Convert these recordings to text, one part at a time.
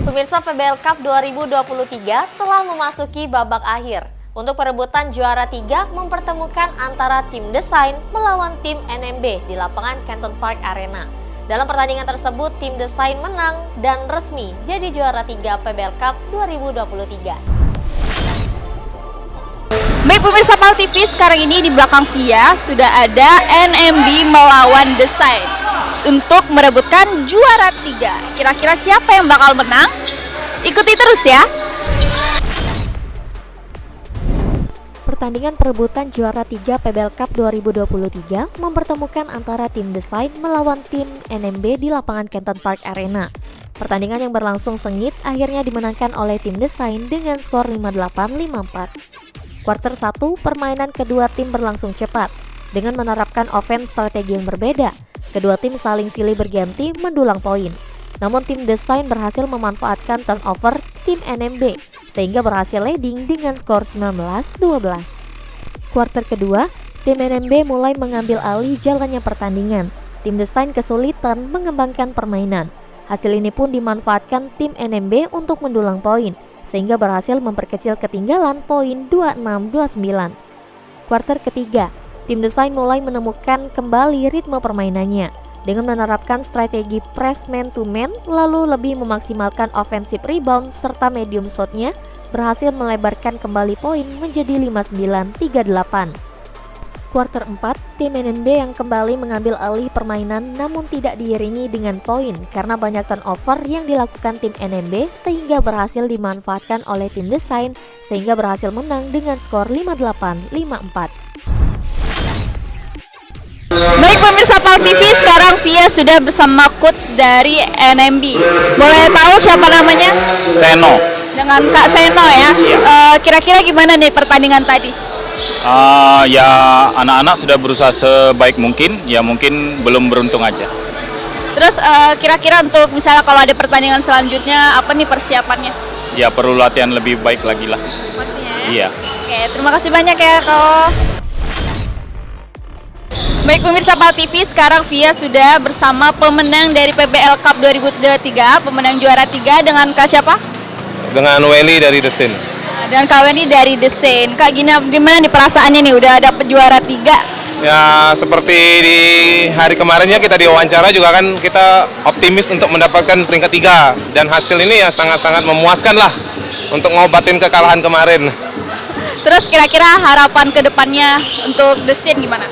Pemirsa, PBL Cup 2023 telah memasuki babak akhir. Untuk perebutan juara 3 mempertemukan antara tim Desain melawan tim NMB di lapangan Canton Park Arena. Dalam pertandingan tersebut, tim Desain menang dan resmi jadi juara 3 PBL Cup 2023. Baik pemirsa PAL TV, sekarang ini di belakang Via sudah ada NMB melawan Desain untuk merebutkan juara 3. Kira-kira siapa yang bakal menang? Ikuti terus ya. Pertandingan perebutan juara 3 PBL Cup 2023 mempertemukan antara tim Desain melawan tim NMB di lapangan Canton Park Arena. Pertandingan yang berlangsung sengit akhirnya dimenangkan oleh tim Desain dengan skor 58-54. Kuarter 1, permainan kedua tim berlangsung cepat. Dengan menerapkan offense strategi yang berbeda, kedua tim saling silih berganti mendulang poin. Namun tim Desain berhasil memanfaatkan turnover tim NMB sehingga berhasil leading dengan skor 19-12. Kuarter kedua, tim NMB mulai mengambil alih jalannya pertandingan. Tim Desain kesulitan mengembangkan permainan. Hasil ini pun dimanfaatkan tim NMB untuk mendulang poin sehingga berhasil memperkecil ketinggalan poin 26-29. Kuarter ketiga, tim Desain mulai menemukan kembali ritme permainannya dengan menerapkan strategi press man to man, lalu lebih memaksimalkan offensive rebound serta medium shotnya, berhasil melebarkan kembali poin menjadi 59-38. Kuarter 4, tim NMB yang kembali mengambil alih permainan namun tidak diiringi dengan poin karena banyak turnover yang dilakukan tim NMB sehingga berhasil dimanfaatkan oleh tim Desain sehingga berhasil menang dengan skor 58-54. Baik pemirsa PAL TV, sekarang Via sudah bersama coach dari NMB. Boleh tahu siapa namanya? Seno. Dengan Kak Seno ya. Kira-kira gimana nih pertandingan tadi? Ya anak-anak sudah berusaha sebaik mungkin, ya mungkin belum beruntung aja. Terus kira-kira untuk misalnya kalau ada pertandingan selanjutnya, apa nih persiapannya? Ya perlu latihan lebih baik lagi lah. Pastinya ya? Iya. Oke, terima kasih banyak ya Kak. Baik pemirsa PAL TV, sekarang Via sudah bersama pemenang dari PBL Cup 2023, pemenang juara 3 dengan Kak siapa? Dengan Welly dari Desain. Dan Kak Weni dari Desain. Kak, gimana nih perasaannya nih udah dapet juara 3? Ya seperti di hari kemarinnya kita diwawancara juga kan kita optimis untuk mendapatkan peringkat 3 dan hasil ini ya sangat-sangat memuaskan lah untuk ngobatin kekalahan kemarin. Terus kira-kira harapan kedepannya untuk Desain gimana?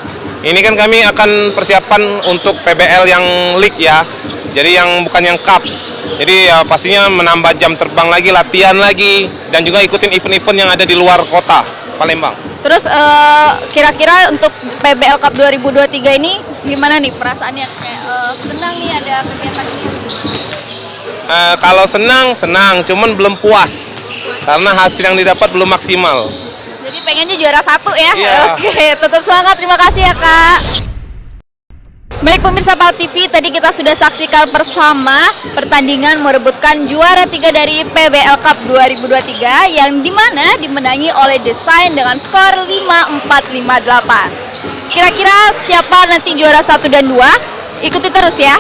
Ini kan kami akan persiapan untuk PBL yang league ya, jadi yang bukan yang cup. Jadi ya pastinya menambah jam terbang lagi, latihan lagi, dan juga ikutin event-event yang ada di luar kota Palembang. Terus kira-kira untuk PBL Cup 2023 ini gimana nih perasaannya? Kayak senang nih ada kegiatan ini? Kalau senang, cuman belum puas karena hasil yang didapat belum maksimal. Jadi pengennya juara 1 ya? Iya. Oke, tetap semangat. Terima kasih ya Kak. Baik pemirsa PAL TV, tadi kita sudah saksikan bersama pertandingan merebutkan juara 3 dari PBL Cup 2023 yang dimana dimenangi oleh Desain dengan skor 54-58. Kira-kira siapa nanti juara 1 dan 2? Ikuti terus ya.